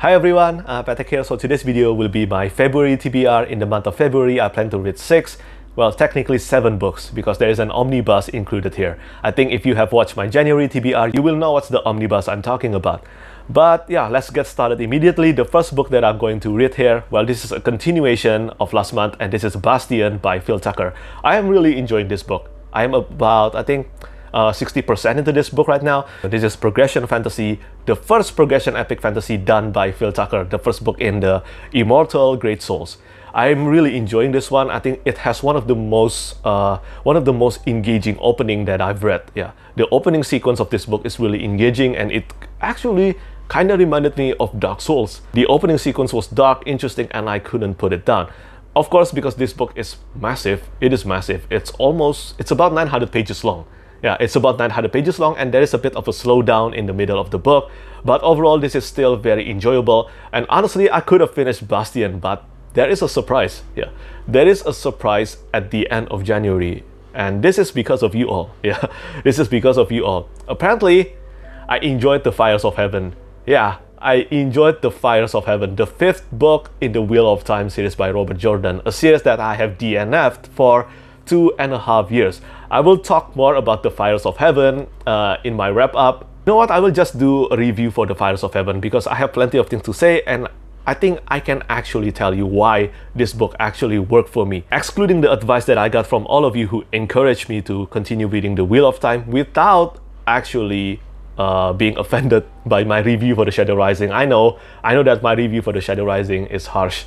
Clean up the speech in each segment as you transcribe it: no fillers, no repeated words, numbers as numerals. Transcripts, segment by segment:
Hi everyone, Petrik here. So today's video will be my February TBR. In the month of February, I plan to read technically 7 books because there is an omnibus included here. I think if you have watched my January TBR, you will know what's the omnibus I'm talking about. But yeah, let's get started immediately. The first book that I'm going to read here, well, this is a continuation of last month, and this is Bastion by Phil Tucker. I am really enjoying this book. I am about, I think, 60% into this book right now. This is progression fantasy, the first progression epic fantasy done by Phil Tucker, the first book in the Immortal Great Souls. I'm really enjoying this one. I think it has one of the most engaging opening that I've read. Yeah, the opening sequence of this book is really engaging, and it actually kind of reminded me of Dark Souls. The opening sequence was dark, interesting, and I couldn't put it down. Of course, because this book is massive. It is massive. It's about 900 pages long. Yeah, it's about 900 pages long, and there is a bit of a slowdown in the middle of the book. But overall, this is still very enjoyable. And honestly, I could have finished Bastion, but there is a surprise. Yeah, there is a surprise at the end of January. And this is because of you all. Yeah, this is because of you all. Apparently, I enjoyed The Fires of Heaven. Yeah, I enjoyed The Fires of Heaven, the 5th book in the Wheel of Time series by Robert Jordan, a series that I have DNF'd for 2.5 years. I will talk more about The Fires of Heaven in my wrap-up. You know what? I will just do a review for The Fires of Heaven because I have plenty of things to say, and I think I can actually tell you why this book actually worked for me. Excluding the advice that I got from all of you who encouraged me to continue reading The Wheel of Time without actually being offended by my review for The Shadow Rising. I know that my review for The Shadow Rising is harsh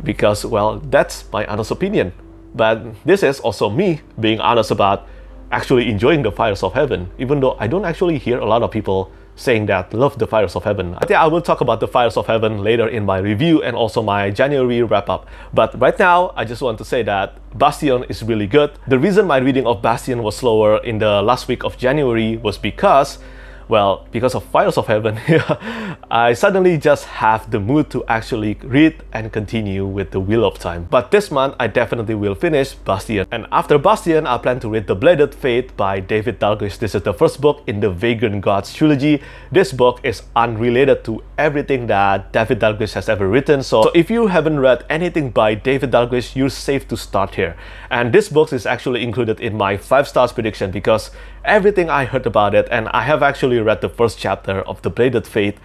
because, well, that's my honest opinion. But this is also me being honest about actually enjoying The Fires of Heaven, even though I don't actually hear a lot of people saying that love The Fires of Heaven. I think I will talk about The Fires of Heaven later in my review and also my January wrap-up. But right now, I just want to say that Bastion is really good. The reason my reading of Bastion was slower in the last week of January was because, well, because of Fires of Heaven, I suddenly just have the mood to actually read and continue with The Wheel of Time. But this month, I definitely will finish Bastion. And after Bastion, I plan to read The Bladed Fate by David Dalglish. This is the first book in the Vagrant Gods trilogy. This book is unrelated to everything that David Dalglish has ever written. So if you haven't read anything by David Dalglish, you're safe to start here. And this book is actually included in my 5 stars prediction because everything I heard about it, and I have actually read the first chapter of The Bladed Fate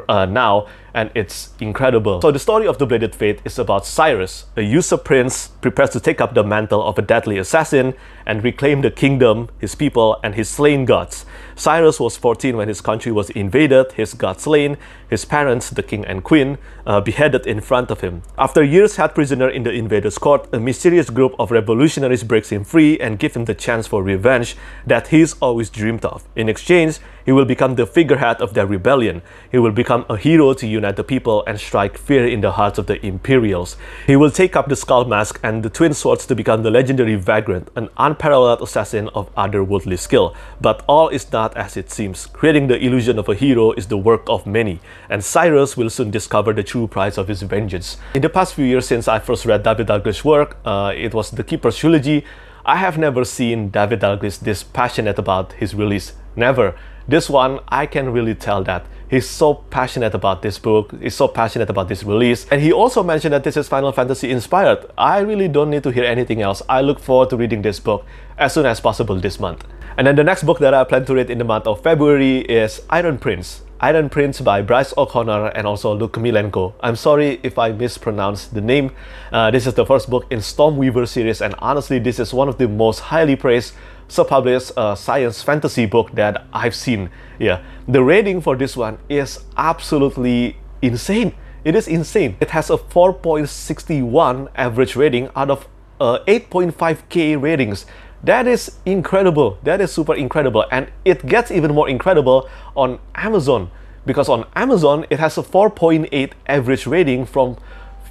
now, and it's incredible. So the story of The Bladed Fate is about Cyrus, a usurp prince, prepares to take up the mantle of a deadly assassin and reclaim the kingdom, his people, and his slain gods. Cyrus was 14 when his country was invaded, his gods slain, his parents, the king and queen, beheaded in front of him. After years held prisoner in the invaders' court, a mysterious group of revolutionaries breaks him free and give him the chance for revenge that he's always dreamed of. In exchange, he will become the figurehead of their rebellion. He will become a hero to unite the people and strike fear in the hearts of the Imperials. He will take up the skull mask and the twin swords to become the legendary Vagrant, an unparalleled assassin of otherworldly skill. But all is not as it seems. Creating the illusion of a hero is the work of many, and Cyrus will soon discover the true price of his vengeance. In the past few years since I first read David Dalglish's work, it was the Keeper's trilogy, I have never seen David Dalglish this passionate about his release. Never. This one, I can really tell that he's so passionate about this book, he's so passionate about this release. And he also mentioned that this is Final Fantasy inspired. I really don't need to hear anything else. I look forward to reading this book as soon as possible this month. And then the next book that I plan to read in the month of February is Iron Prince. Iron Prince by Bryce O'Connor and also Luke Milenko. I'm sorry if I mispronounced the name. This is the first book in Stormweaver series, and honestly, this is one of the most highly praised self-published science fantasy book that I've seen. Yeah, the rating for this one is absolutely insane. It is insane. It has a 4.61 average rating out of 8.5k ratings. That is incredible. That is super incredible. And it gets even more incredible on Amazon, because on Amazon it has a 4.8 average rating from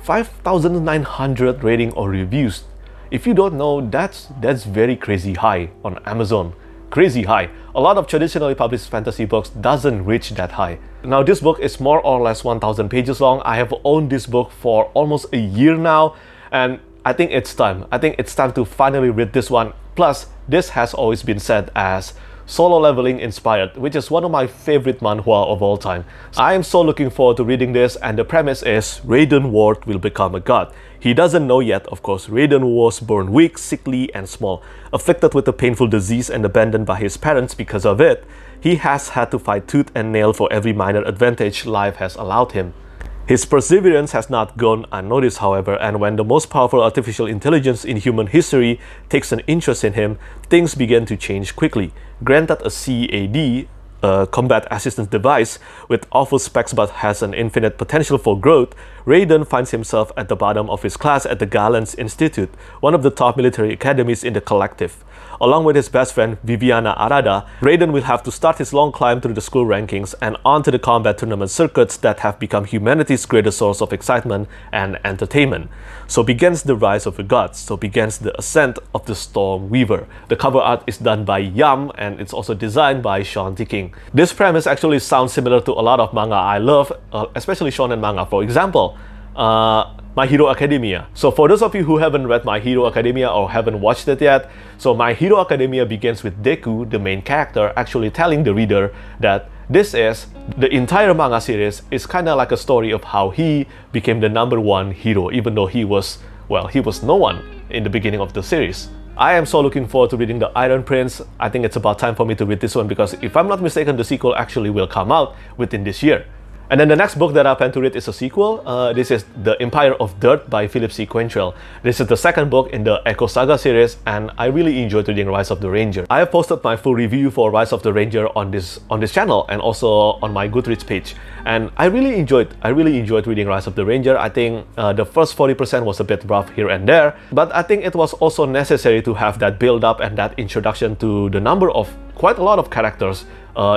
5,900 rating or reviews. If you don't know, that's very crazy high on Amazon. Crazy high. A lot of traditionally published fantasy books doesn't reach that high. Now this book is more or less 1,000 pages long. I have owned this book for almost a year now, and I think it's time. I think it's time to finally read this one. Plus, this has always been said as Solo Leveling inspired, which is one of my favorite manhwa of all time. I am so looking forward to reading this, and the premise is Raiden Ward will become a god. He doesn't know yet, of course. Raiden was born weak, sickly, and small. Afflicted with a painful disease and abandoned by his parents because of it, he has had to fight tooth and nail for every minor advantage life has allowed him. His perseverance has not gone unnoticed, however, and when the most powerful artificial intelligence in human history takes an interest in him, things begin to change quickly. Granted a CAD, a combat assistance device with awful specs but has an infinite potential for growth, Raiden finds himself at the bottom of his class at the Gallagher Institute, one of the top military academies in the collective. Along with his best friend Viviana Arada, Raiden will have to start his long climb through the school rankings and onto the combat tournament circuits that have become humanity's greatest source of excitement and entertainment. So begins the rise of the gods, so begins the ascent of the Storm Weaver. The cover art is done by Yam, and it's also designed by Sean King. This premise actually sounds similar to a lot of manga I love, especially shonen manga. For example, My Hero Academia. So for those of you who haven't read My Hero Academia or haven't watched it yet, so My Hero Academia begins with Deku, the main character, actually telling the reader that the entire manga series is kind of like a story of how he became the #1 hero, even though he was no one in the beginning of the series. I am so looking forward to reading The Iron Prince. I think it's about time for me to read this one because if I'm not mistaken, the sequel actually will come out within this year. And then the next book that I plan to read is a sequel. This is The Empire of Dirt by Philip C. Quantrill. This is the second book in the Echo Saga series, and I really enjoyed reading Rise of the Ranger. I have posted my full review for Rise of the Ranger on this channel and also on my Goodreads page. And I really enjoyed reading Rise of the Ranger. I think the first 40% was a bit rough here and there, but I think it was also necessary to have that build up and that introduction to the number of quite a lot of characters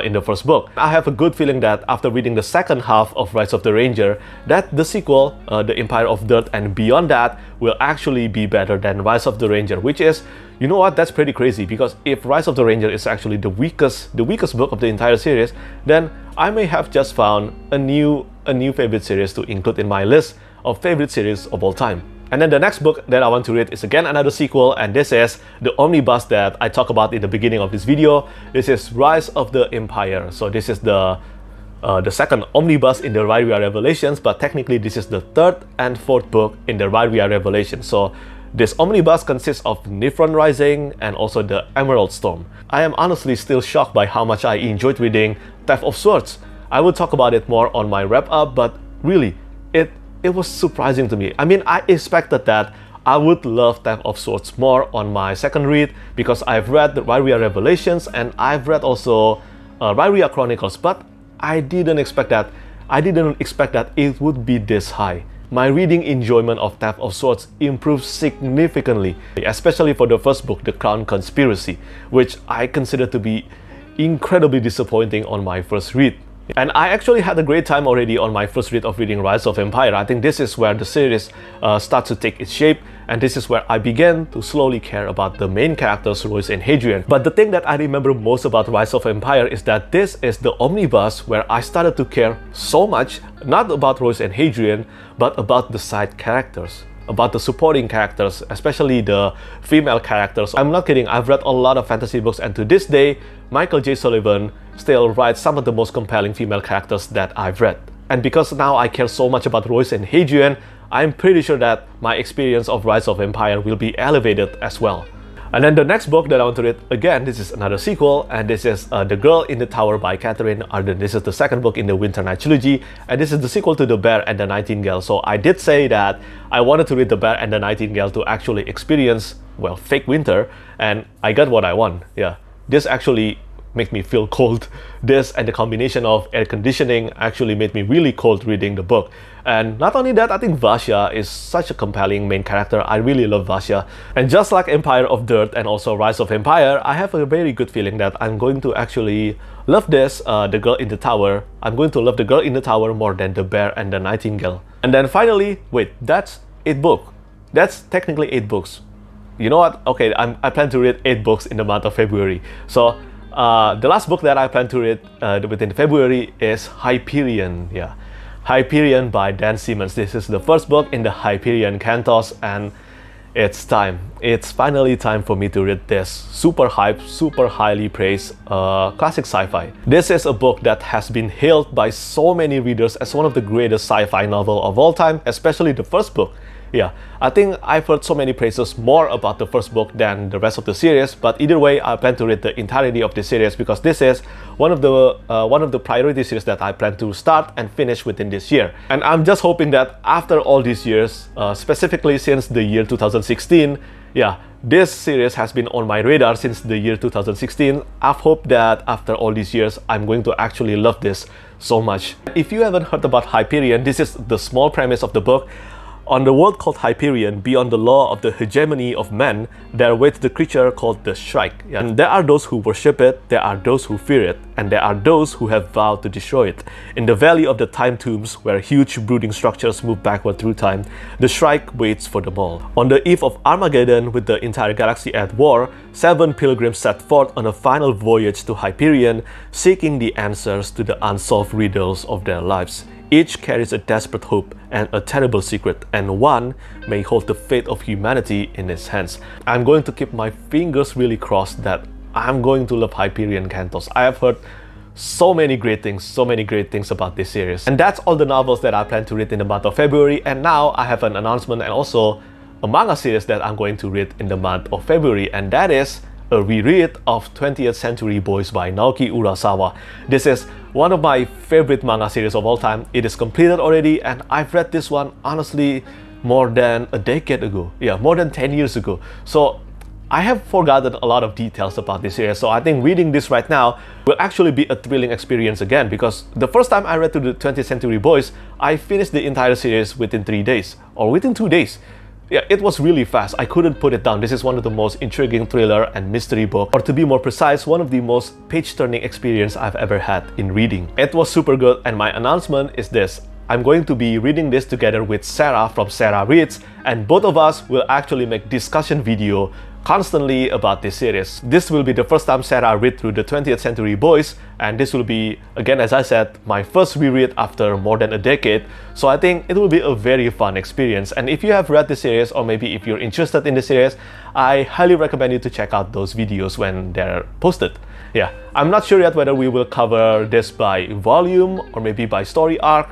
in the first book. I have a good feeling that after reading the second half of Rise of the Ranger, that the sequel, The Empire of Dirt and beyond that, will actually be better than Rise of the Ranger, which is, you know what, that's pretty crazy, because if Rise of the Ranger is actually the weakest book of the entire series, then I may have just found a new favorite series to include in my list of favorite series of all time. And then the next book that I want to read is again another sequel, and this is the omnibus that I talked about in the beginning of this video. This is Rise of the Empire. So this is the second omnibus in the Rairia Revelations, but technically this is the third and fourth book in the Rairia Revelations. So this omnibus consists of Nifron Rising and also the Emerald Storm. I am honestly still shocked by how much I enjoyed reading Theft of Swords. I will talk about it more on my wrap-up, but really, it was surprising to me. I mean, I expected that I would love Theft of Swords more on my second read because I've read the Rairia Revelations and I've read also Rairia Chronicles, but I didn't expect that it would be this high. My reading enjoyment of Theft of Swords improved significantly, especially for the first book, The Crown Conspiracy, which I consider to be incredibly disappointing on my first read. And I actually had a great time already on my first read of reading Rise of Empire. I think this is where the series starts to take its shape, and this is where I began to slowly care about the main characters, Royce and Hadrian. But the thing that I remember most about Rise of Empire is that this is the omnibus where I started to care so much, not about Royce and Hadrian, but about the side characters, about the supporting characters, especially the female characters. I'm not kidding, I've read a lot of fantasy books, and to this day, Michael J. Sullivan still writes some of the most compelling female characters that I've read. And because now I care so much about Royce and Hadrian, I'm pretty sure that my experience of Rise of Empire will be elevated as well. And then the next book that I want to read, again, this is another sequel, and this is The Girl in the Tower by Catherine Arden. This is the second book in the Winter Night trilogy, and this is the sequel to The Bear and the Nightingale. So I did say that I wanted to read The Bear and the Nightingale to actually experience, well, fake winter, and I got what I want. Yeah, this actually made me feel cold. This and the combination of air conditioning actually made me really cold reading the book. And not only that, I think Vasya is such a compelling main character. I really love Vasya. And just like Empire of Dirt and also Rise of Empire, I have a very good feeling that I'm going to actually love this, The Girl in the Tower. I'm going to love The Girl in the Tower more than The Bear and the Nightingale. And then finally, wait, that's 8 books. That's technically 8 books. You know what? Okay, I plan to read 8 books in the month of February. So the last book that I plan to read within February is Hyperion. Yeah, Hyperion by Dan Simmons. This is the first book in the Hyperion Cantos, and It's time. It's finally time for me to read this super hyped, super highly praised classic sci-fi. This is a book that has been hailed by so many readers as one of the greatest sci-fi novel of all time, especially the first book. Yeah, I think I've heard so many praises more about the first book than the rest of the series, but either way, I plan to read the entirety of the series because this is one of the priority series that I plan to start and finish within this year. And I'm just hoping that after all these years, specifically since the year 2016, yeah, this series has been on my radar since the year 2016. I've hoped that after all these years, I'm going to actually love this so much. If you haven't heard about Hyperion, this is the small premise of the book. On the world called Hyperion, beyond the law of the hegemony of men, there waits the creature called the Shrike. And there are those who worship it, there are those who fear it, and there are those who have vowed to destroy it. In the Valley of the Time Tombs, where huge brooding structures move backward through time, the Shrike waits for them all. On the eve of Armageddon, with the entire galaxy at war, 7 pilgrims set forth on a final voyage to Hyperion, seeking the answers to the unsolved riddles of their lives. Each carries a desperate hope and a terrible secret, and one may hold the fate of humanity in its hands. I'm going to keep my fingers really crossed that I'm going to love Hyperion Cantos. I have heard so many great things about this series. And that's all the novels that I plan to read in the month of February, and now I have an announcement and also a manga series that I'm going to read in the month of February, and that is a reread of 20th Century Boys by Naoki Urasawa. This is one of my favorite manga series of all time. It is completed already, and I've read this one honestly more than a decade ago. Yeah, more than 10 years ago. So I have forgotten a lot of details about this series, so I think reading this right now will actually be a thrilling experience again, because the first time I read through the 20th Century Boys, I finished the entire series within 3 days, or within 2 days. Yeah, it was really fast. I couldn't put it down. This is one of the most intriguing thriller and mystery book, or to be more precise, one of the most page-turning experience I've ever had in reading. It was super good, and my announcement is this. I'm going to be reading this together with Sarah from Sarah Reads, and both of us will actually make discussion video constantly about this series. This will be the first time Sarah read through the 20th Century Boys, and this will be, again as I said, my first reread after more than a decade, so I think it will be a very fun experience. And if you have read the series, or maybe if you're interested in the series, I highly recommend you to check out those videos when they're posted. Yeah, I'm not sure yet whether we will cover this by volume or maybe by story arc.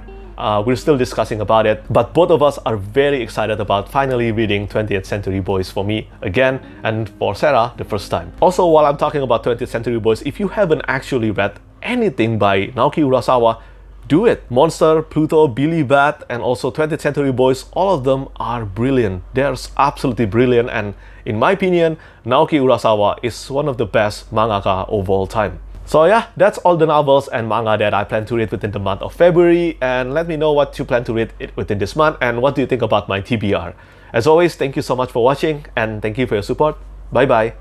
We're still discussing about it, but both of us are very excited about finally reading 20th Century Boys, for me again, and for Sarah the first time. Also, while I'm talking about 20th Century Boys, if you haven't actually read anything by Naoki Urasawa, do it. Monster, Pluto, Billy Bat, and also 20th Century Boys, all of them are brilliant. They're absolutely brilliant, and in my opinion, Naoki Urasawa is one of the best mangaka of all time. So yeah, that's all the novels and manga that I plan to read within the month of February, and let me know what you plan to read within this month and what do you think about my TBR. As always, thank you so much for watching, and thank you for your support. Bye bye.